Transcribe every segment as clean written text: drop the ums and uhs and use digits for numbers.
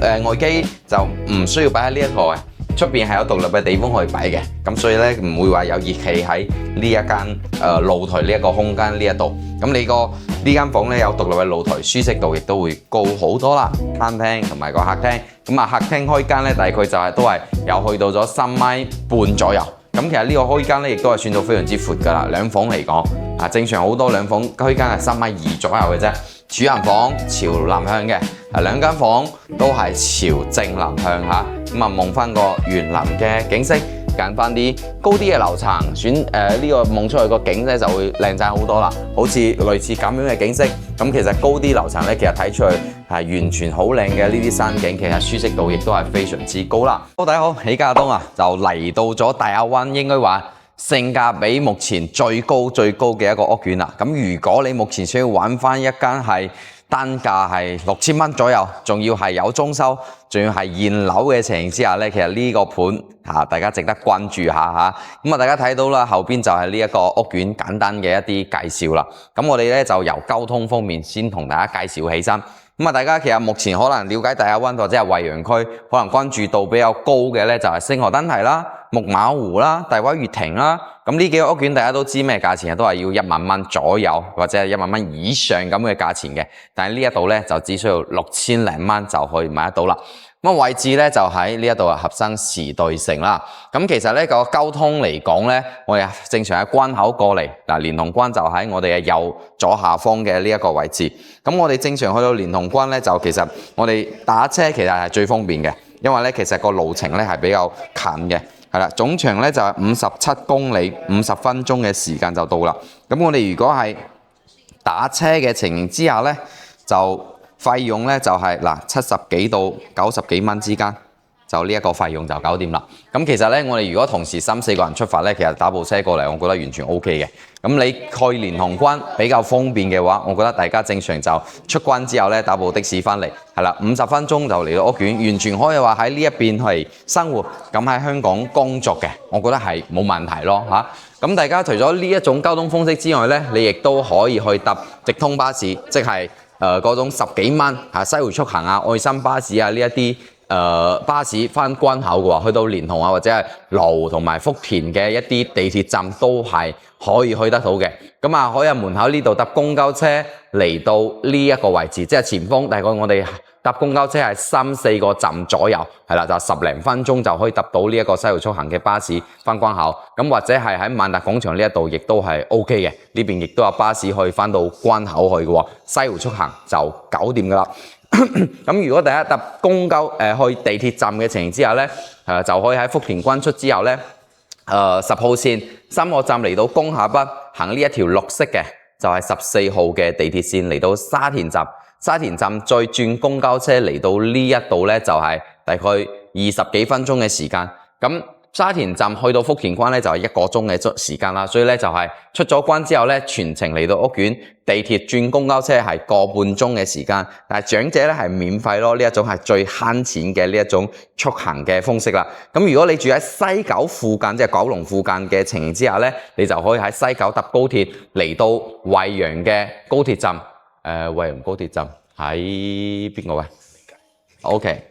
外機就唔需要擺喺呢一個嘅，出邊係有獨立嘅地方可以擺嘅，咁所以咧唔會話有熱氣喺呢一間露台呢一個空間呢一度。咁你呢間房咧有獨立嘅露台，舒適度亦都會高好多啦。餐廳同埋個客廳，咁啊客廳開間咧大概就係都係有去到咗3米半左右。咁其實呢個開間咧亦都係算到非常之闊㗎啦。兩房嚟講，正常好多兩房開間係3.2米左右嘅啫。主人房朝南向嘅，兩間房都係朝正南向嚇。咁啊望翻個園林嘅景色，揀翻啲高啲嘅樓層，選呢個望出去個景咧就會靚仔好多啦。好似類似咁樣嘅景色，咁其實高啲樓層咧，其實睇出去係完全好靚嘅呢啲山景，其實舒適度亦都係非常之高啦。大家好，喜家東啊，就嚟到咗大亞灣，應該話性價比目前最高嘅一個屋苑啦。咁如果你目前想要揾翻一間係單價係6000蚊左右，仲要係有裝修，仲要係現樓嘅情形之下咧，其實呢個盤大家值得關注下嚇。咁大家睇到啦，後邊就係呢一個屋苑簡單嘅一啲介紹啦。咁我哋咧就由交通方面先同大家介紹起身。咁大家其實目前可能了解大亞灣或者係惠陽區，可能關注度比較高嘅咧就係星河燈提啦、木馬湖啦、大威悅庭啦。咁呢幾個屋苑大家都知咩價錢，都係要1萬蚊左右或者係1萬蚊以上咁嘅價錢嘅。但係呢一度咧就只需要6000零蚊就可以買得到啦。咁位置咧就喺呢一度係合生時代城啦。咁其實呢個交通嚟講咧，我哋正常喺關口過嚟嗱，連同關就喺我哋嘅右左下方嘅呢一個位置。咁我哋正常去到連同關咧，就其實我哋打車其實係最方便嘅，因為咧其實個路程咧係比較近嘅。係啦，總長咧就係57公里，50分鐘嘅時間就到啦。咁我哋如果係打車嘅情形之下咧，就費用咧就係70幾到90幾蚊之間，就呢一個費用就搞掂啦。咁其實咧，我哋如果同時3、4個人出發咧，其實打部車過嚟，我覺得完全 OK 嘅。咁你去連同關比較方便嘅話，我覺得大家正常就出關之後咧，打部的士翻嚟，係啦，50分鐘就嚟到屋苑，完全可以話喺呢一邊係生活，咁喺香港工作嘅，我覺得係冇問題咯嚇。咁大家除咗呢一種交通方式之外咧，你亦都可以去搭直通巴士，即係嗰種10幾蚊西湖速行啊、愛心巴士啊呢一啲巴士翻關口嘅話，去到連同啊或者係羅湖同埋福田嘅一啲地鐵站都係可以去得到嘅。咁啊，可以喺門口呢度搭公交車嚟到呢一個位置，即係前方大概我哋搭公交車係3、4個站左右，係啦，就10零分鐘就可以搭到呢一個西湖速行嘅巴士翻關口。咁或者係喺萬達廣場呢一度亦都係 OK 嘅，呢邊亦都有巴士可以翻到關口去嘅喎，西湖速行就搞掂噶啦。咁如果大家搭公交去地鐵站嘅情形之下咧，就可以喺福田關出之後咧，10號線3個站嚟到工廈北，行呢一條綠色嘅就係14號嘅地鐵線嚟到沙田站，沙田站再轉公交車嚟到呢一度咧，就係大概20幾分鐘嘅時間。咁沙田站去到福田關咧就係1個鐘嘅時間啦，所以咧就係出咗關之後咧，全程嚟到屋苑，地鐵轉公交車係個半鐘嘅時間，但係長者咧係免費咯，呢一種係最慳錢嘅呢一種出行嘅方式啦。咁如果你住喺西九附近，即係九龍附近嘅情形之下咧，你就可以喺西九搭高鐵嚟到惠陽嘅高鐵站，惠陽高鐵站喺邊個位 ？OK，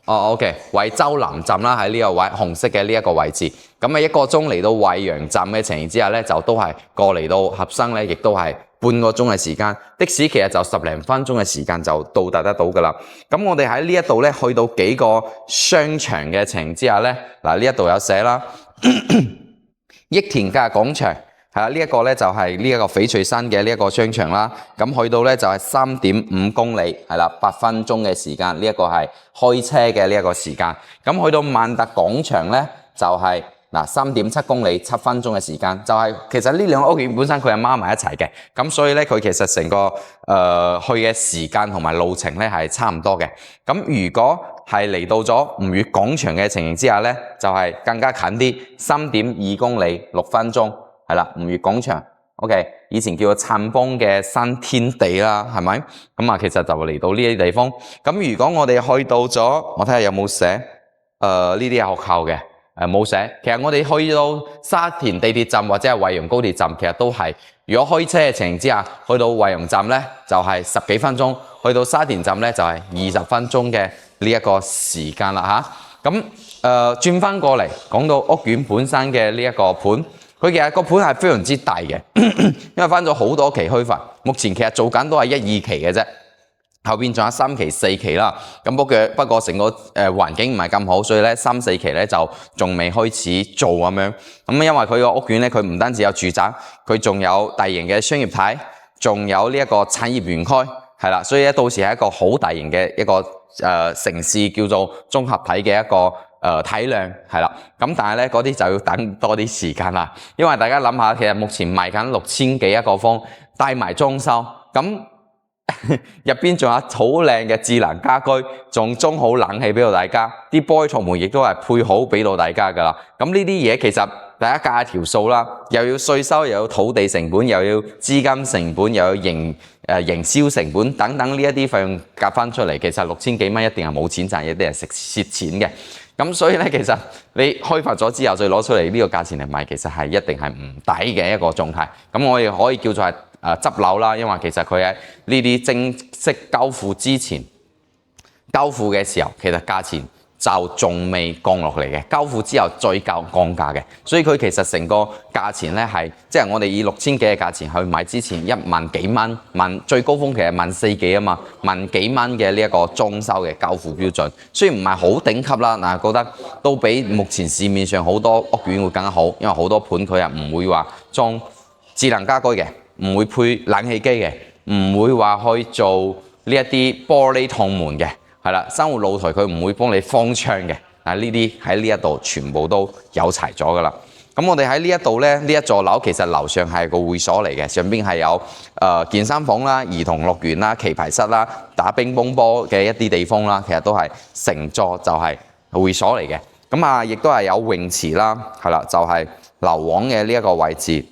OK， 惠州南站啦，喺呢個位紅色嘅呢一個位置。咁啊1個鐘嚟到惠陽站嘅情形之下咧，就都係過嚟到合生咧，亦都係半個鐘嘅時間。的士其實就10零分鐘嘅時間就到達得到噶啦。咁我哋喺呢一度咧，去到幾個商場嘅情形之下咧，呢一度有寫啦，益田價廣場。係啦，呢一個咧就係呢一個翡翠山嘅呢一個商場啦。咁去到咧就係3.5公里，係啦，8分鐘嘅時間。呢一個係開車嘅呢一個時間。咁去到萬達廣場咧就係3.7公里，7分鐘嘅時間。就係其實呢兩個屋苑本身佢係孖埋一齊嘅，咁所以咧佢其實成個去嘅時間同埋路程咧係差唔多嘅。咁如果係嚟到咗吳悅廣場嘅情形之下咧，就係更加近啲，3.2公里，6分鐘。係啦，吳悅廣場 ，OK， 以前叫做燦邦嘅新天地啦，係咪？咁其實就嚟到呢啲地方。咁如果我哋去到咗，我睇下有冇寫，呢啲係學校嘅，冇寫。其實我哋去到沙田地鐵站或者係惠陽高鐵站，其實都係如果開車嘅情形之下，去到惠陽站咧就係10幾分鐘，去到沙田站咧就係20分鐘嘅呢一個時間啦嚇。咁轉翻過嚟講到屋苑本身嘅呢一個盤，佢其實個盤係非常之大嘅，因為翻咗好多期開發，目前其實做緊都係1、2期嘅啫。後邊仲有3期、4期啦，咁不過成個環境唔係咁好，所以咧3、4期咧就仲未開始做咁樣。咁因為佢個屋苑咧，佢唔單止有住宅，佢仲有大型嘅商業體，仲有呢一個產業園區，係啦，所以咧到時係一個好大型嘅一個城市叫做綜合體嘅一個體量係啦。咁但係咧嗰啲就要等多啲時間啦，因為大家諗下，其實目前賣緊6000幾一個方，帶埋裝修咁。入邊仲有好靚嘅智能家居，仲裝好冷氣俾到大家，啲玻璃窗門亦都係配好俾到大家噶啦。咁呢啲嘢其實大家計下條數啦，又要稅收，又要土地成本，又要資金成本，又要營銷成本等等呢一啲費用夾翻出嚟，其實6000幾蚊一定係冇錢賺，一定係蝕錢嘅。咁所以咧，其實你開發咗之後再攞出嚟呢個價錢嚟賣，其實係一定係唔抵嘅一個狀態。咁我哋可以叫做係執樓啦，因為其實佢喺呢啲正式交付之前，交付嘅時候其實價錢就仲未降落嚟嘅，交付之後再降價嘅，所以佢其實成個價錢咧係即係我哋以6000幾嘅價錢去買之前1萬幾蚊，最高峰期係14000幾啊嘛，1萬幾蚊嘅呢一個裝修嘅交付標準，雖然唔係好頂級啦，但係覺得都比目前市面上好多屋苑會更加好，因為好多盤佢係唔會話裝智能家居嘅。唔會配冷氣機嘅，唔會話去做呢一啲玻璃趟門嘅，係啦，生活露台佢唔會幫你封窗嘅，呢啲喺呢一度全部都有齊咗噶啦。咁我哋喺呢一度咧，呢一座樓其實樓上係個會所嚟嘅，上邊係有健身房啦、兒童樂園啦、棋牌室啦、打乒乓波嘅一啲地方啦，其實都係成座就係會所嚟嘅。咁亦都係有泳池啦，係啦，就係流往嘅呢一個位置。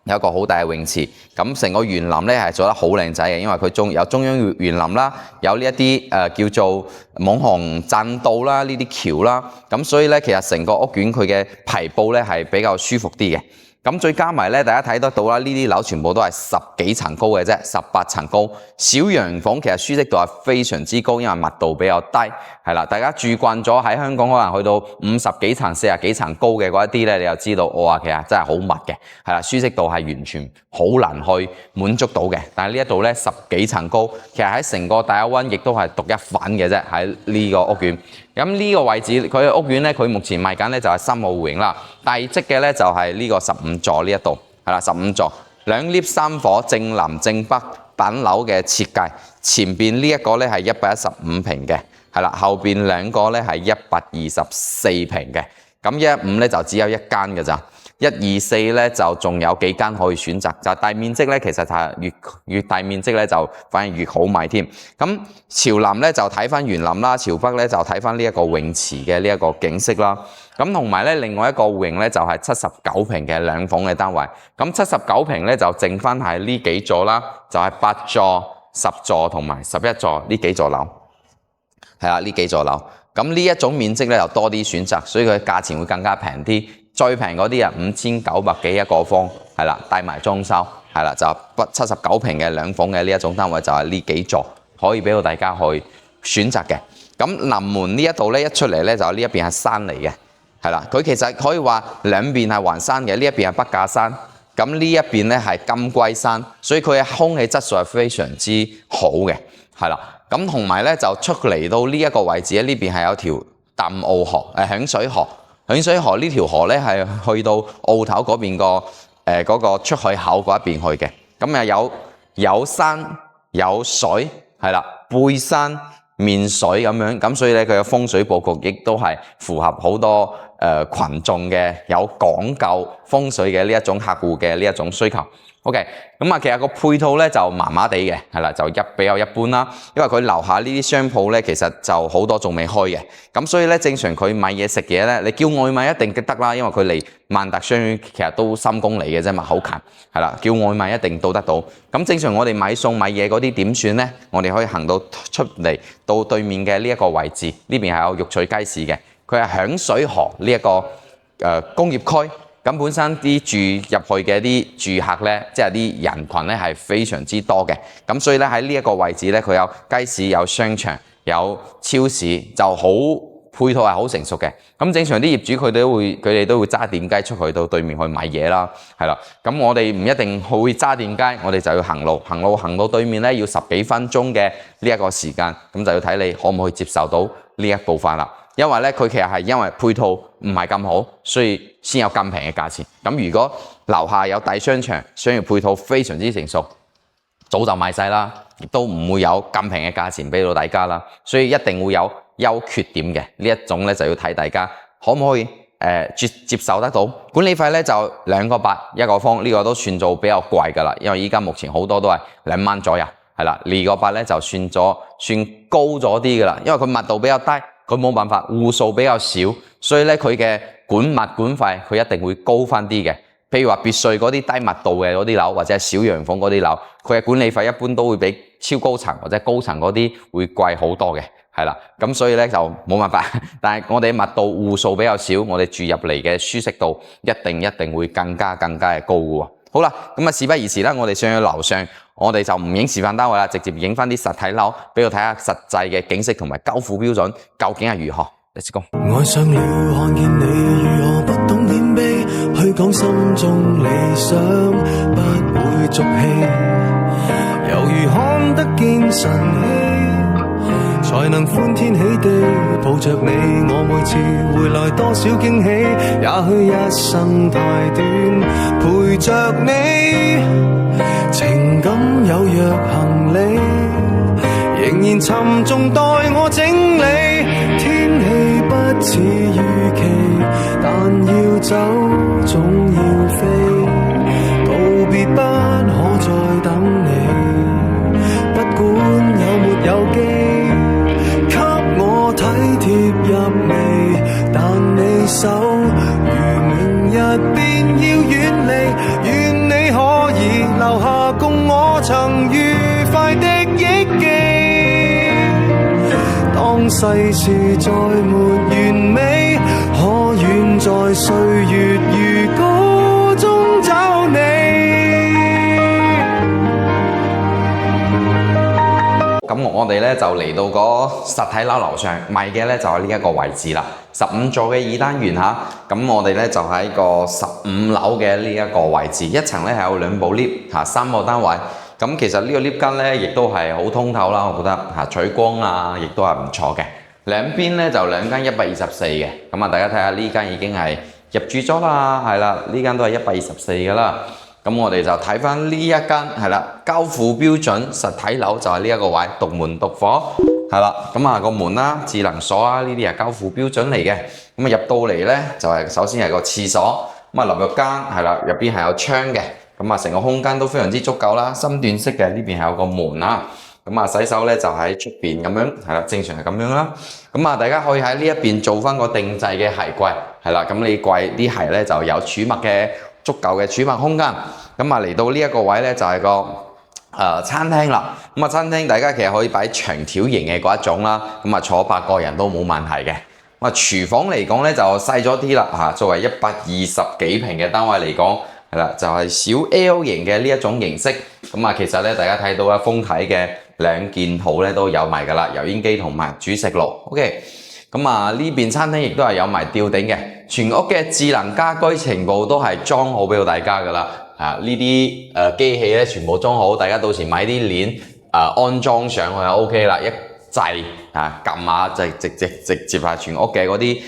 有一個好大嘅泳池，咁成個園林咧係做得好靚仔嘅，因為佢有中央園林啦，有呢一啲叫做網紅棧道啦，呢啲橋啦，咁所以咧其實成個屋苑佢嘅排布咧係比較舒服啲嘅。咁再加埋咧，大家睇得到啦，呢啲樓全部都係10幾層高嘅啫，18層高。小洋房其實舒適度係非常之高，因為密度比較低，係啦。大家住慣咗喺香港，可能去到50幾層、40幾層高嘅嗰一啲咧，你就知道我話其實真係好密嘅，係啦，舒適度係完全好難去滿足到嘅。但係呢一度咧10幾層高，其實喺成個大亞灣亦都係獨一份嘅啫，喺呢個屋苑。咁呢個位置佢嘅屋苑咧，佢目前賣緊咧就係3號戶型啦，大積嘅咧就係呢個15座呢一度，係啦15座，2 lift 3房，正南正北板樓嘅設計，前邊呢一個咧係115平嘅，係啦，後邊2個咧係124平嘅，咁115咧就只有1間嘅咋。124咧就仲有幾間可以選擇，就大面積咧其實係越大面積咧就反而越好賣添。咁朝南咧就睇翻園林啦，朝北咧就睇翻呢一個泳池嘅呢一個景色啦。咁同埋咧另外一個戶型咧就係79平嘅2房嘅單位。咁79平咧就剩翻係呢幾座啦，就係8座、10座同埋11座呢幾座樓。係啊，呢幾座樓。咁呢一種面積咧就多啲選擇，所以佢價錢會更加平啲。最平嗰啲5900幾一個方，係啦，帶埋裝修，係啦，就79平嘅2房嘅呢一種單位就係呢幾座，可以俾到大家去選擇嘅。咁臨門呢一度咧一出嚟咧就呢一邊係山嚟嘅，係啦，佢其實可以話兩邊係環山嘅，呢一邊係北架山，咁呢一邊咧係金龜山，所以佢嘅空氣質素係非常之好嘅，係啦。咁同埋咧就出嚟到呢一個位置咧，呢邊係有條淡澳河，響水河。響水河呢條河咧係去到澳頭嗰邊嗰個出海口嗰一邊去嘅，咁有山有水，係啦，背山面水咁樣，咁所以咧佢嘅風水佈局亦都係符合好多群眾嘅有講究風水嘅呢一種客戶嘅呢一種需求。OK， 咁其實個配套咧就麻麻地嘅，係啦，就比較一般啦。因為佢樓下呢啲商鋪咧，其實就好多仲未開嘅，咁所以咧正常佢買嘢食嘢咧，你叫外賣一定得啦，因為佢離萬達商圈其實都3公里嘅啫嘛，好近，係啦，叫外賣一定到得到。咁正常我哋買餸買嘢嗰啲點算咧？我哋可以行到出嚟到對面嘅呢一個位置，呢邊係有肉取街市嘅，佢係響水河呢一個工業區，咁本身啲住入去嘅啲住客咧，即係啲人群咧係非常之多嘅，咁所以咧喺呢一個位置咧，佢有街市、有商場、有超市，就好配套係好成熟嘅。咁正常啲業主佢哋都會揸電雞出去到對面去買嘢啦，係啦。咁我哋唔一定會揸電雞，我哋就要行到對面咧要10幾分鐘嘅呢一個時間，咁就要睇你可唔可以接受到呢一部分啦。因為咧佢其實係因為配套唔係咁好，所以先有咁平嘅價錢。咁如果樓下有大商場，商業配套非常之成熟，早就賣晒啦，亦都唔會有咁平嘅價錢俾到大家啦。所以一定會有優缺點嘅呢一種咧，就要睇大家可唔可以接受得到。管理費咧就2.8一個方，呢個都算做比較貴㗎啦。因為依家目前好多都係2蚊左右，係啦。2.8咧就算高咗啲㗎啦，因為佢密度比較低。佢冇辦法，戶數比較少，所以咧佢嘅管費佢一定會高翻啲嘅。譬如話別墅嗰啲低密度嘅嗰啲樓，或者係小洋房嗰啲樓，佢嘅管理費一般都會比超高層或者高層嗰啲會貴好多嘅，係啦。咁所以咧就冇辦法，但係我哋密度戶數比較少，我哋住入嚟嘅舒適度一定會更加嘅高嘅喎。好啦，咁啊事不宜遲啦，我哋上去樓上，我哋就唔影示範單位啦，直接影翻啲實體樓俾我睇下實際嘅景色同埋交付標準究竟係如何。Let's go。愛上了看見你如何不懂謙卑，去講心中理想不會俗氣，猶如看得見神蹟，才能歡天喜地抱着你。我每次回來多少驚喜，也許一生太短，陪着你，情感有若行李，仍然沉重待我整理。天氣不似預期，但要走總要飛，道別不可再等你，不管有沒有機，給我體貼入微，但你手如明日便要遠離，願你可以留下共我曾愉快的憶記。當世事再沒完美，可願在歲月如歌中找你。咁我哋咧就嚟到個實體樓樓上賣嘅咧就係呢一個位置啦，15座嘅2單元嚇。咁我哋咧就喺個15樓嘅呢一個位置，一層咧係有2部 lift 嚇，3個單位。咁其實呢個 lift 間咧亦都係好通透啦，我覺得嚇採光啊，亦都係唔錯嘅。兩邊咧就2間124嘅，咁啊大家睇下呢間已經係入住咗啦，係啦，呢間都係124嘅啦。咁我哋就睇翻呢一間係啦，交付標準實體樓就係呢一個位，獨門獨火係啦。咁啊個門啦、智能鎖啊呢啲係交付標準嚟嘅。咁啊入到嚟咧就係首先係個廁所，咁啊淋浴間係啦，入邊係有窗嘅。咁啊，成個空間都非常之足夠啦，深段式嘅，呢邊係有個門啦。咁啊，洗手咧就喺出邊咁樣，係啦，正常係咁樣啦。咁啊，大家可以喺呢一邊做翻個定制嘅鞋櫃，係啦。咁你櫃啲鞋咧就有儲物嘅足夠嘅儲物空間。咁啊，嚟到呢一個位咧就係個餐廳啦。咁啊，餐廳大家其實可以擺長條形嘅嗰一種啦。咁啊，坐8個人都冇問題嘅。咁啊，廚房嚟講咧就細咗啲啦嚇，作為120幾平嘅單位嚟講。係啦，就係小 L 型嘅呢一種形式，咁啊，其實咧大家睇到啦，封體嘅2件套咧都有埋噶啦，油煙機同埋煮食爐。OK， 咁啊呢邊餐廳亦都係有埋吊頂嘅，全屋嘅智能家居全部都係裝好俾到大家噶啦。啊，呢啲機器咧全部裝好，大家到時買啲鏈安裝上去就 OK 啦，一掣啊撳下就直接係全屋嘅嗰啲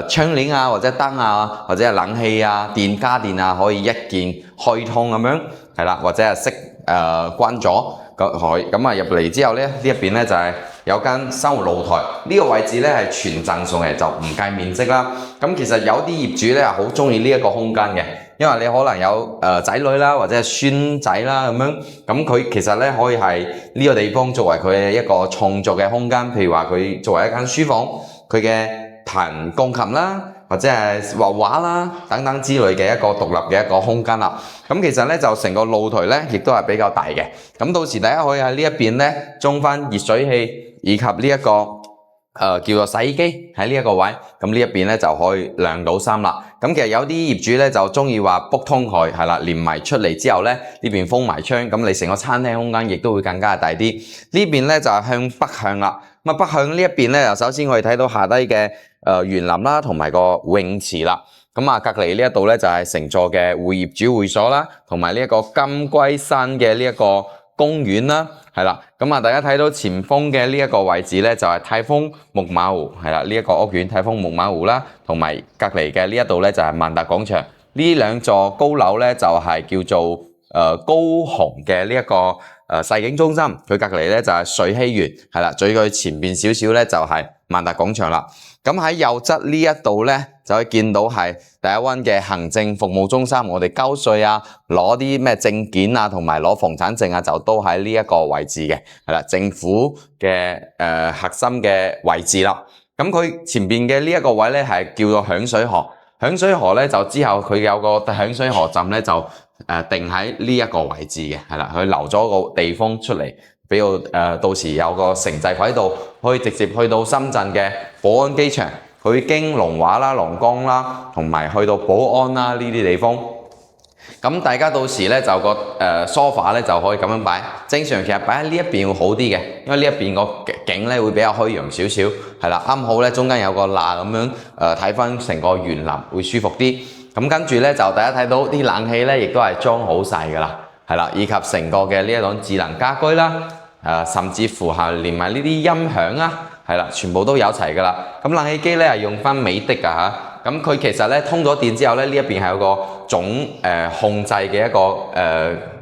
窗簾啊，或者燈啊，或者係冷氣啊、家電啊，可以一鍵開通咁樣，係啦，或者係熄關咗咁啊入嚟之後咧，呢一邊咧就係有間生活露台，呢個位置咧係全贈送嘅，就唔計面積啦。咁其實有啲業主咧係好中意呢一個空間嘅。因為你可能有仔女啦，或者係孫仔啦咁樣，咁佢其實咧可以係呢個地方作為佢嘅一個創作嘅空間，譬如話佢作為一間書房，佢嘅彈鋼琴啦，或者係畫畫啦等等之類嘅一個獨立嘅一個空間啦。咁其實咧就成個露台咧亦都係比較大嘅。咁到時大家可以喺呢一邊咧裝翻熱水器以及呢一個叫做洗衣機喺呢一個位，咁呢一邊咧就可以晾到衫啦。咁其實有啲業主咧就中意話卜通佢，係啦，連埋出嚟之後咧，呢邊封埋窗，咁你成個餐廳空間亦都會更加大啲。呢邊咧就係向北向啦。咁啊北向呢一邊咧，就首先我哋睇到下低嘅園林啦，同埋個泳池啦。咁啊隔離呢一度咧就係成座嘅會業主會所啦，同埋呢一個金龜山嘅呢一個公園啦，係啦，咁啊大家睇到前方嘅呢一個位置咧，就係泰豐木馬湖，係啦，呢一個屋苑泰豐木馬湖啦，同埋隔離嘅呢一度咧就係萬達廣場，呢兩座高樓咧就係叫做高雄嘅呢一個世景中心，佢隔離咧就係水禧園，係啦，最佢前邊少少咧就係萬達廣場啦。咁喺右側呢一度咧，就可以見到係第一灣嘅行政服務中心，我哋交稅啊，攞啲咩證件啊，同埋攞房產證啊，就都喺呢一個位置嘅，係啦，政府嘅核心嘅位置啦。咁佢前邊嘅呢一個位咧係叫做響水河，響水河咧就之後佢有個響水河站咧就定喺呢一個位置嘅，係啦，佢留咗個地方出嚟。俾我到時有個城際軌道，可以直接去到深圳嘅寶安機場，去經龍華啦、龍崗啦，同埋去到寶安啦呢啲地方。咁大家到時咧就個sofa咧就可以咁樣擺。正常其實擺喺呢一邊會好啲嘅，因為呢一邊個景咧會比較開揚少少，係啦，啱好咧中間有個罅咁樣睇翻成個園林會舒服啲。咁跟住咧就大家睇到啲冷氣咧亦都係裝好晒㗎啦。係啦，以及成個嘅呢一種智能家居啦，甚至乎係連埋呢啲音響啊，係啦，全部都有齊㗎啦。咁冷氣機咧係用翻美的㗎嚇，咁佢其實咧通咗電之後咧，呢一邊係有個總控制嘅一個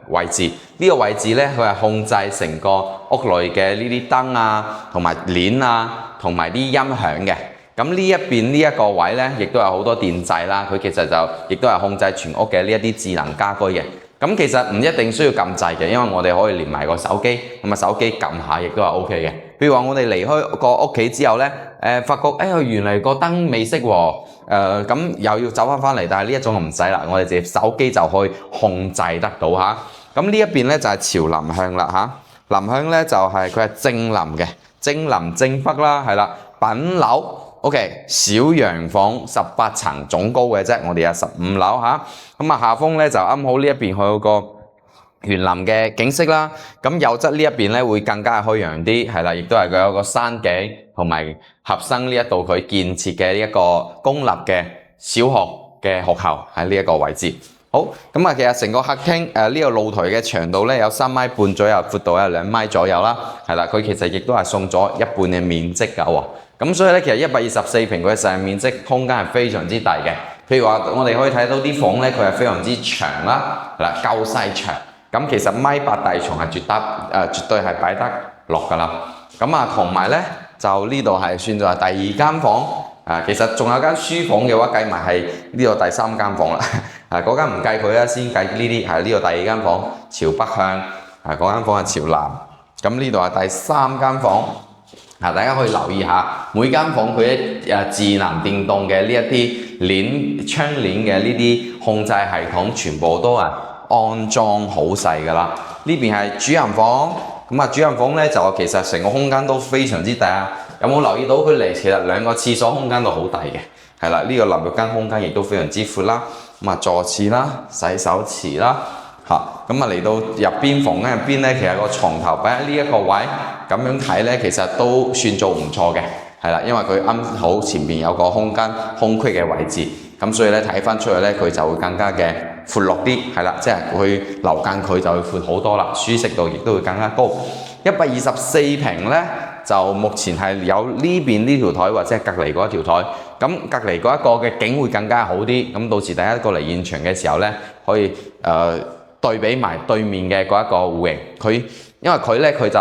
位置，呢個位置咧佢係控制成個屋內嘅呢啲燈啊，同埋鏈啊，同埋啲音響嘅。咁呢一邊呢一個位咧，亦都有好多電掣啦，佢其實就亦都係控制全屋嘅呢一啲智能家居嘅。咁其實唔一定需要撳掣嘅，因為我哋可以連埋個手機，咁啊手機撳下亦都係 OK 嘅。譬如話我哋離開個屋企之後咧，發覺原來個燈未熄喎，咁又要走翻嚟，但係呢一種唔使啦，我哋直接手機就可以控制得到嚇。咁呢一邊咧就係朝南向啦嚇，南向咧就係佢係正南嘅，正南正北啦，係啦，品樓。OK， 小洋房18層總高嘅啫，我哋有15樓嚇。咁啊下風咧就啱好呢一邊佢有個園林嘅景色啦。咁右側呢一邊咧會更加開揚啲，係啦，亦都係佢有個山景同埋合生呢一度佢建設嘅一個公立嘅小學嘅學校喺呢一個位置。好，咁啊其實成個客廳呢個露台嘅長度咧有3米半左右，闊度有2米左右啦。係啦，佢其實亦都係送咗一半嘅面積㗎喎。咁所以咧，其實124平佢嘅實際面積空間係非常之大嘅。譬如話，我哋可以睇到啲房咧，佢係非常之長啦，嗱夠細長。咁其實1.8米大床係絕對係擺得落㗎啦。咁啊，同埋咧就呢度係算作係第2間房。其實仲有間書房嘅話，計埋係呢度第3間房啦。嗰間唔計佢啦，先計呢啲係呢度第2間房，朝北向。嗰間房係朝南。咁呢度係第3間房。大家可以留意下每間房佢智能電動嘅呢一啲窗簾嘅呢啲控制系統，全部都係安裝好曬㗎啦。呢邊係主人房，咁啊主人房咧就其實成個空間都非常之大啊。有冇留意到佢離其實2個廁所空間都好大嘅？係啦，呢個淋浴間空間亦都非常之闊啦。咁啊坐廁啦、洗手池啦。咁啊嚟到入邊房間入邊咧，其實個床頭擺喺呢一個位，咁樣睇咧，其實都算做唔錯嘅，係啦，因為佢啱好前邊有個空間空隙嘅位置，咁所以咧睇翻出去咧，佢就會更加嘅闊落啲，係啦，即係佢樓間佢就會闊好多啦，舒適度亦都會更加高。124平咧，就目前係有呢邊呢條台或者係隔離嗰一條台，咁隔離嗰一個嘅景會更加好啲，咁到時大家過嚟現場嘅時候咧，可以對比埋對面嘅嗰一個戶型，因為佢咧佢就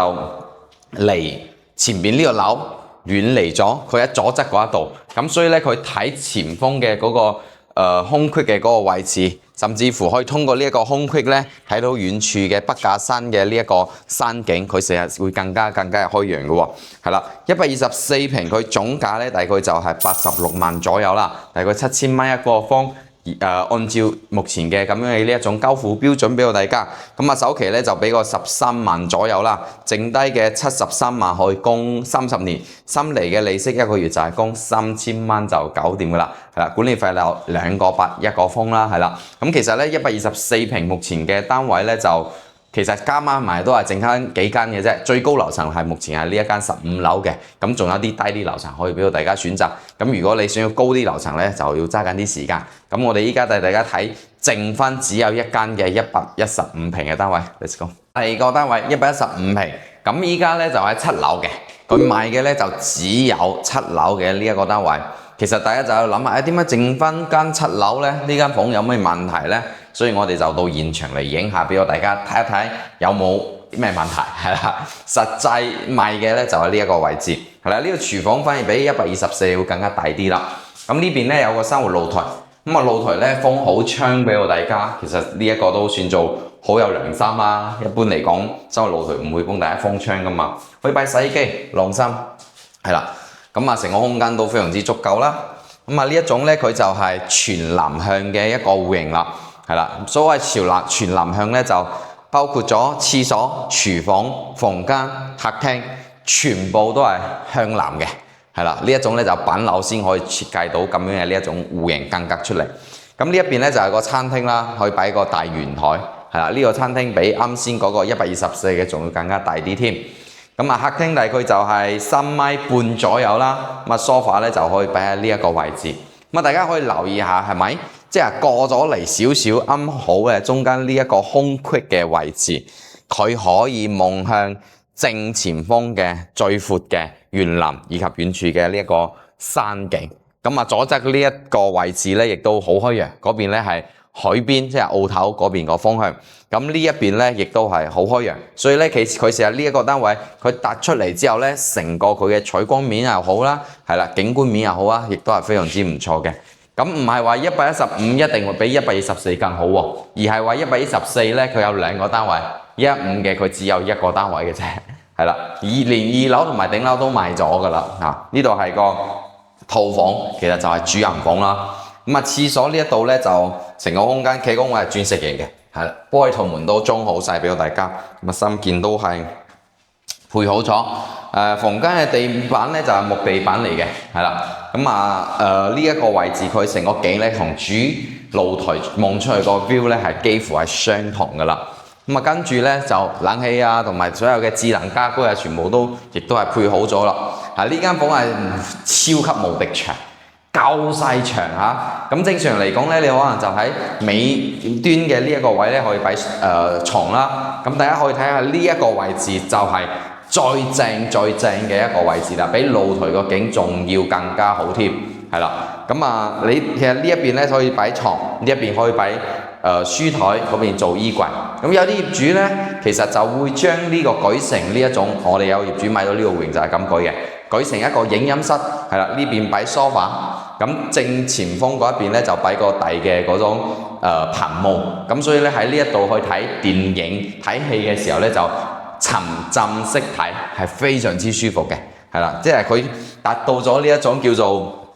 離前邊呢個樓遠離咗佢喺左側嗰一度，咁所以咧佢睇前方嘅嗰個空隙嘅嗰個位置，甚至乎可以通過呢一個空隙咧睇到遠處嘅北架山嘅呢一個山景，佢成日會更加開揚嘅喎。係啦，124平佢總價咧大概就係86萬左右啦，大概7000蚊一個方。按照目前嘅咁樣嘅呢一種交付標準俾到大家，咁啊首期咧就俾個13萬左右啦，剩低嘅73萬可以供30年，新嚟嘅利息一個月就係供3000蚊就搞掂噶啦，係啦，管理費就2個8一個封啦，係啦，咁其實咧124平目前嘅單位咧就其實加埋都係剩翻幾間嘅啫，最高樓層係目前係呢一間15樓嘅，咁仲有啲低啲樓層可以俾到大家選擇。咁如果你想要高啲樓層咧，就要揸緊啲時間。咁我哋依家帶大家睇剩翻只有一間嘅115平嘅單位 ，Let's go。第二個單位115平，咁依家咧就喺7樓嘅，佢賣嘅咧就只有7樓嘅呢一個單位。其實大家就喺度諗下，點解剩翻間7樓咧？呢間房有咩問題咧？所以我哋就到現場嚟影下，俾我大家睇一睇有冇咩問題，係啦。實際賣嘅咧就喺呢一個位置，係啦。呢個廚房反而比124會更加大啲啦。咁呢邊咧有個生活露台，咁啊露台咧封好窗俾我大家。其實呢一個都算做好有良心啦。一般嚟講，生活露台唔會幫大家封窗噶嘛，可以擺洗衣機、晾衫，係啦。咁啊，成個空間都非常之足夠啦。咁啊，呢一種咧，佢就係全南向嘅一個戶型啦，係啦。所謂全南向咧，就包括咗廁所、廚房、房間、客廳，全部都係向南嘅，係啦。呢一種咧就板樓先可以設計到咁樣嘅呢一種戶型間隔出嚟。咁呢一邊咧就係個餐廳啦，可以擺個大圓台，係啦。呢個餐廳比啱先嗰個124嘅仲要更加大啲添。咁啊，客廳大概就係3米半左右啦。咁啊，sofa咧就可以擺喺呢一個位置。咁啊，大家可以留意下，係咪？即係過咗嚟少少啱好嘅中間呢一個空隙嘅位置，佢可以望向正前方嘅最闊嘅園林以及遠處嘅呢一個山景。咁啊，左側呢一個位置咧，亦都好開揚。嗰邊咧係海邊，即係澳頭嗰邊個方向。咁呢一邊咧，亦都係好開揚，所以咧，佢成日呢一個單位，佢突出嚟之後咧，成個佢嘅採光面又好啦，係啦，景觀面又好啊，亦都係非常之唔錯嘅。咁唔係話115一定會比124更好喎，而係話124咧，佢有2個單位，115嘅佢只有1個單位嘅啫，係啦，連2樓同埋頂樓都賣咗㗎啦。呢度係個套房，其實就係主人房啦。咁啊，廁所呢一度咧就成個空間企工位係鑽石型嘅。係啦，玻璃套門都裝好晒俾到大家，咁啊三件都係配好咗。房間嘅地板咧就係木地板嚟嘅，係啦。咁啊呢一個位置佢成個景咧同主露台望出去個 view 咧係幾乎係相同噶啦。咁啊跟住咧就冷氣啊同埋所有嘅智能家居啊全部都亦都係配好咗啦。呢間房係超級無敵長。夠晒長嚇，咁正常嚟講咧，你可能就喺尾端嘅呢一個位咧，可以擺牀啦。咁大家可以睇下呢一個位置就係最正嘅一個位置啦，比露台個景仲要更加好添，係啦。咁啊，其實呢一邊咧可以擺牀，呢一邊可以擺書台，嗰邊做衣櫃。咁有啲業主咧，其實就會將呢個舉成呢一種，我哋有業主買到呢個戶型就係咁舉嘅。舉成一個影音室，係啦，呢邊擺 sofa， 咁正前方嗰一邊咧就擺個大嘅嗰種屏幕，咁所以咧喺呢一度去睇電影睇戲嘅時候咧就沉浸式睇，係非常之舒服嘅，係啦，即係佢達到咗呢一種叫做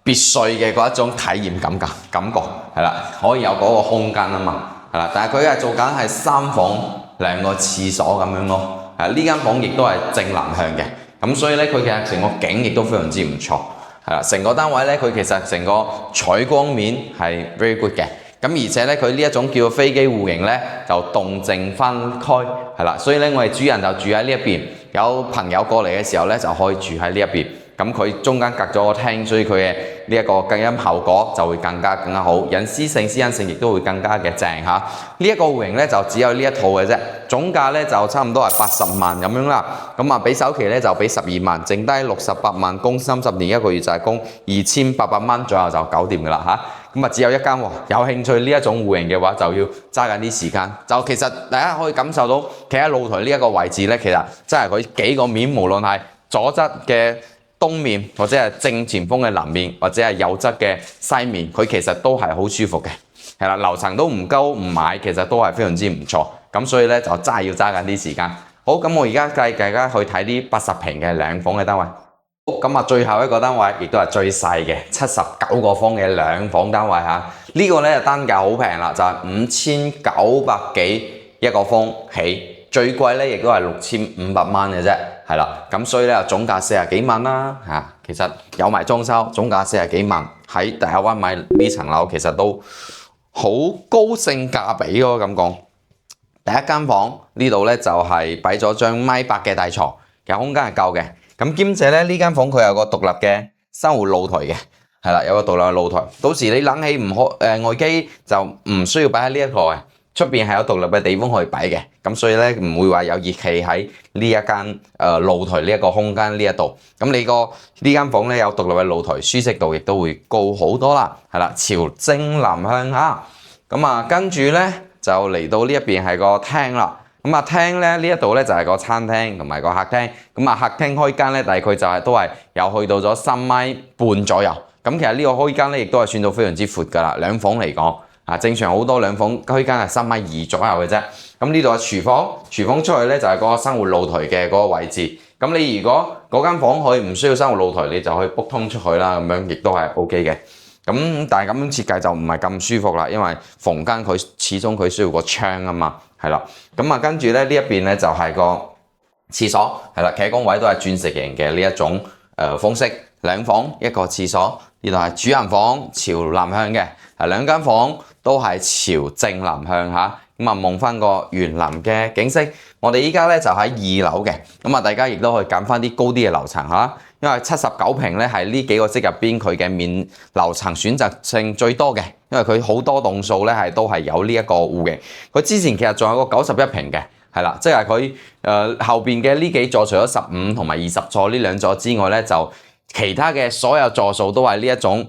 別墅嘅嗰一種體驗感覺，係啦，可以有嗰個空間啊嘛，係啦，但係佢係做緊係3房2個廁所咁樣咯。呢間房亦都係正南向嘅，咁所以咧佢其實成個景亦都非常之唔錯，係啦，成個單位咧佢其實成個採光面係 very good 嘅，咁而且咧佢呢一種叫飛機戶型咧就動靜分開，係啦，所以咧我哋主人就住喺呢一邊，有朋友過嚟嘅時候咧就可以住喺呢一邊。咁佢中間隔咗個廳，所以佢嘅呢一個隔音效果就會更加好，隱私性、私隱性亦都會更加嘅正嚇。呢一個戶型咧就只有呢一套嘅啫，總價咧就差唔多係80萬咁樣啦。咁啊，俾首期咧就俾12萬，剩低68萬供30年，一個月就係供2800蚊左右就搞掂㗎啦嚇。咁啊只有一間喎，有興趣呢一種戶型嘅話就要揸緊啲時間。就其實大家可以感受到，企喺露台呢一個位置咧，其實真係佢幾個面，無論係左側嘅東面或者係正前方嘅南面，或者係右側嘅西面，佢其實都係好舒服嘅，係啦，樓層都唔高唔買，其實都係非常之唔錯。咁所以咧就真係要揸緊啲時間。好，咁我而家帶大家去睇啲80平嘅2房嘅單位。咁啊，最後一個單位亦都係最細嘅79個方嘅兩房單位嚇，呢個咧單價好平啦，就係5900幾一個方起，最貴咧亦都係6500蚊嘅啫，係啦，咁所以咧總價40幾萬啦嚇，其實有埋裝修，總價40幾萬，喺大亞灣買呢層樓其實都好高性價比咯咁講。第一間房呢度咧就係擺咗張1.8米嘅大床，其實空間係夠嘅。咁兼且咧呢間房佢有個獨立嘅生活露台嘅，係啦，有個獨立嘅露台。到時你冷氣唔開，外機就唔需要擺喺呢一個嘅，出邊係有獨立嘅地方可以擺嘅。咁所以咧唔會話有熱氣喺呢一間露台呢一個空間呢一度。咁你個呢間房咧有獨立嘅露台，舒適度亦都會高好多啦。係啦，朝正南向下。咁啊，跟住咧就嚟到呢一邊係個廳啦。咁啊，廳咧呢一度咧就係個餐廳同埋個客廳。咁啊，客廳開間咧大概就係都係有去到咗3.5米左右。咁其實呢個開間咧亦都係算到非常之闊㗎啦。兩房嚟講啊，正常好多兩房開間係3.2米左右嘅啫。咁呢度係廚房，廚房出去咧就係個生活露台嘅嗰個位置。咁你如果嗰間房可以唔需要生活露台，你就可以卜通出去啦，咁樣亦都係 OK 嘅。咁但係咁樣設計就唔係咁舒服啦，因為房間佢始終佢需要個窗啊嘛，係啦。咁啊跟住咧呢一邊咧就係個廁所，係啦，企缸位都係鑽石型嘅呢一種方式，兩房一個廁所，呢度係主人房朝南向嘅，係兩間房都係朝正南向嚇。咁啊望翻個園林嘅景色，我哋依家咧就喺2樓嘅，咁啊大家亦都可以揀翻啲高啲嘅樓層嚇。因為79平咧係呢幾個式入邊佢嘅面樓層選擇性最多嘅，因為佢好多棟數咧都係有呢一個戶型。佢之前其實仲有個91平嘅，係啦，即係佢後邊嘅呢幾座除咗15同埋20座呢兩座之外咧，就其他嘅所有座數都係呢一種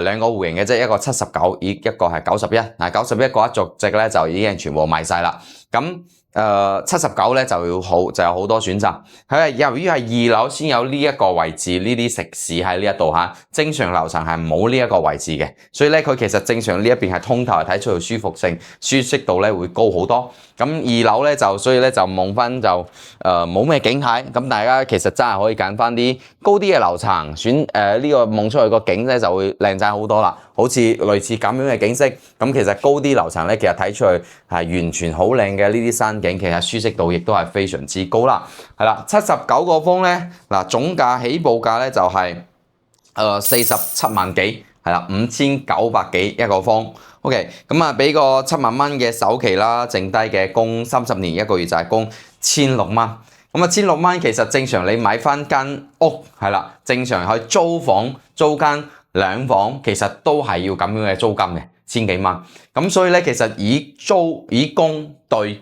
兩個戶型嘅啫，一個79，一個係91。嗱91嗰一族席咧就已經全部賣晒啦。咁79咧就有好多選擇，佢係由於係2樓先有呢一個位置，呢啲食肆喺呢一度嚇，正常樓層係冇呢一個位置嘅，所以咧佢其實正常呢一邊係通透，睇出嚟舒服性、舒適度咧會高好多。咁2樓咧所以咧就望翻就冇咩景睇，咁大家其實真係可以揀翻啲高啲嘅樓層，選呢個望出去個景咧就會靚仔好多啦，好似類似咁樣嘅景色。咁其實高啲樓層咧，其實睇出去係完全好靚嘅呢啲山景，其實舒適度亦都係非常之高啦。係啦，79個方咧，嗱總價起步價咧就係47萬幾，係啦，5900幾一個方。OK， 咁啊俾個7萬蚊嘅首期啦，剩低嘅供30年，一個月就係供1600蚊。咁啊1600蚊其實正常你買翻間屋係啦，正常去租房租間兩房其實都係要咁樣嘅租金嘅，1000幾蚊。咁所以咧其實以供對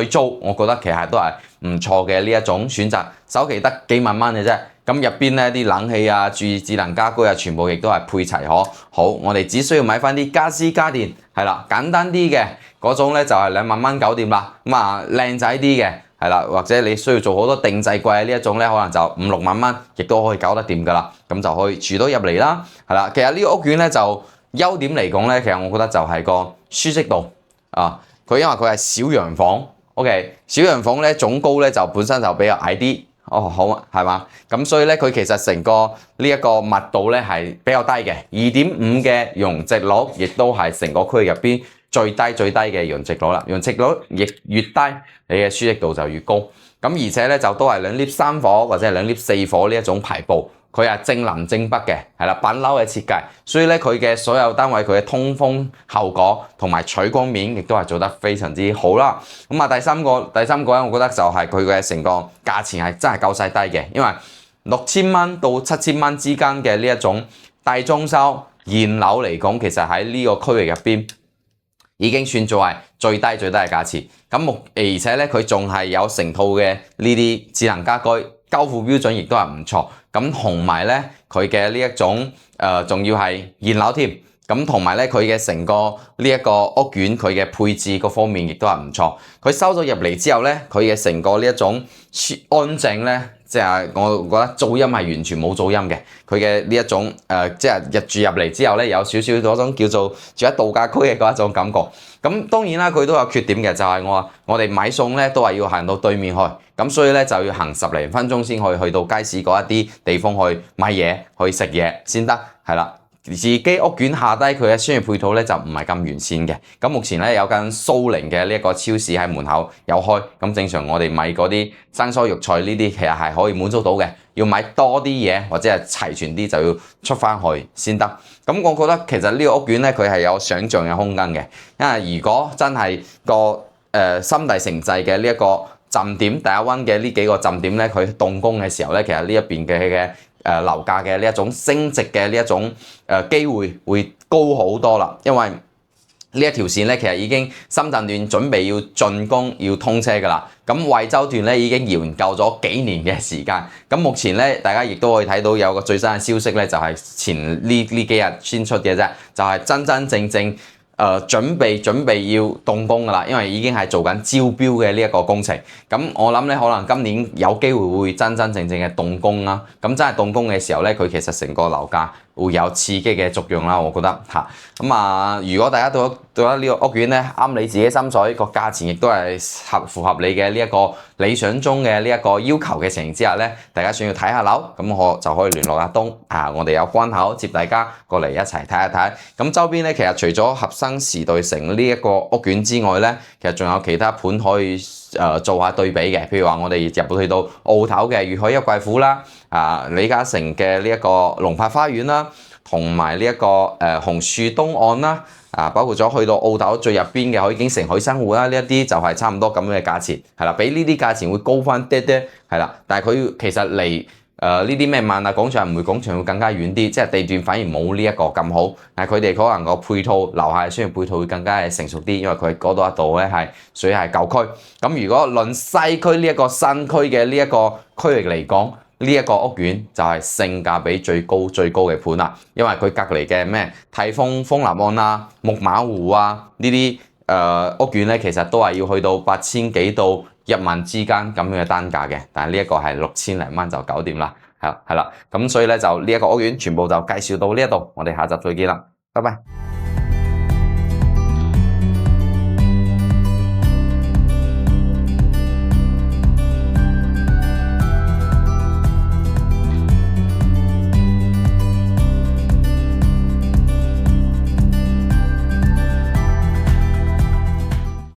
租，我覺得其實都係唔錯嘅呢一種選擇。首期得幾萬蚊嘅啫。咁入邊咧啲冷氣啊、注意智能家居啊，全部亦都係配齊可。好，我哋只需要買翻啲家私家電，係啦，簡單啲嘅嗰種咧就係2萬蚊搞掂啦。咁啊靚仔啲嘅係啦，或者你需要做好多定制櫃呢一種咧，可能就5-6萬蚊，亦都可以搞得掂噶啦。咁就可以住到入嚟啦。係啦，其實呢個屋苑咧就優點嚟講咧，其實我覺得就係個舒適度啊。佢因為佢係小洋房 ，OK， 小洋房咧總高咧就本身就比較矮啲。哦，好啊，係嘛？咁所以咧，佢其實成個呢一個密度咧係比較低嘅，2.5嘅容積率，亦都係成個區域入邊最低嘅容積率啦。容積率亦越低，你嘅舒適度就越高。咁而且咧就都係2 lift 3火或者係2 lift 4火呢一種排布。佢係正南正北嘅，係啦，板樓嘅設計，所以咧佢嘅所有單位佢嘅通風效果同埋採光面亦都係做得非常之好啦。咁啊第三個咧，我覺得就係佢嘅成個價錢係真係夠晒低嘅，因為6000蚊到7000蚊之間嘅呢一種大裝修現樓嚟講，其實喺呢個區域入邊已經算做係最低嘅價錢。咁而且咧佢仲係有成套嘅呢啲智能家居。交付標準亦都係唔錯，咁同埋咧佢嘅呢一種仲要係現樓添，咁同埋咧佢嘅成個呢一個屋苑佢嘅配置各方面亦都係唔錯。佢收咗入嚟之後咧，佢嘅成個呢一種安靜咧，即係我覺得噪音係完全冇噪音嘅。佢嘅呢一種即係入住入嚟之後咧，有少少嗰種叫做住喺度假區嘅嗰一種感覺。咁當然啦，佢都有缺點嘅，就係我哋買餸咧都係要行到對面去，咁所以咧就要行10零分鐘先可以去到街市嗰一啲地方去買嘢、去食嘢先得，係啦。自己屋苑下低佢嘅商業配套咧就唔係咁完善嘅。咁目前咧有間蘇寧嘅呢一個超市喺門口有開，咁正常我哋買嗰啲生蔬肉菜呢啲其實係可以滿足到嘅。要買多啲嘢或者係齊全啲就要出翻去先得。咁我覺得其實呢個屋苑咧佢係有想像嘅空間嘅，因為如果真係個心地城際嘅呢一個站點第一溫嘅呢幾個站點咧，佢動工嘅時候咧，其實呢一邊嘅樓價嘅呢一種升值嘅呢一種機會會高好多啦，因為呢一條線咧其實已經深圳段準備要竣工要通車㗎啦，咁惠州段咧已經研究咗幾年嘅時間，咁目前咧大家亦都可以睇到有個最新嘅消息咧，就係前呢幾日先出嘅啫，就係真真正正準備要動工㗎啦，因為已經係做緊招標嘅呢一個工程。咁我諗咧，可能今年有機會會真真正正嘅動工啦。咁真係動工嘅時候咧，佢其實成個樓價會有刺激嘅作用啦，我覺得嚇。如果大家到咗呢個屋苑咧，啱你自己心水，個價錢亦都係符合你嘅呢一個理想中嘅呢一個要求嘅情形之下咧，大家想要睇下樓，咁我就可以聯絡阿東我哋有關口接大家過嚟一齊睇一睇。咁周邊咧，其實除咗合生時代城呢一個屋苑之外咧，其實仲有其他盤可以做下對比嘅，譬如話我哋入去到澳頭嘅粵海一貴府啦，李嘉誠嘅呢一個龍柏花園啦，同埋呢一個紅樹東岸啦，包括咗去到澳頭最入邊嘅海景城海生湖啦，呢一啲就係差唔多咁嘅價錢，係啦，比呢啲價錢會高翻啲啲，係啦，但係佢其實離呢啲咩萬達廣場、銀匯廣場會更加遠啲，即係地段反而冇呢一個咁好，但係佢哋可能個配套樓下嘅商業配套會更加係成熟啲，因為佢嗰度一度咧係屬於係舊區。咁如果論西區呢一個新區嘅呢一個區域嚟講，呢一個屋苑就係性價比最高嘅盤啦，因為佢隔離嘅咩泰豐豐南岸啊、木馬湖啊呢啲屋苑咧，其實都係要去到8000幾到1萬之間咁樣嘅單價嘅，但係呢一個係6000零蚊就搞掂啦，係啦，咁所以咧就呢一個屋苑全部就介紹到呢一度，我哋下集再見啦，拜拜。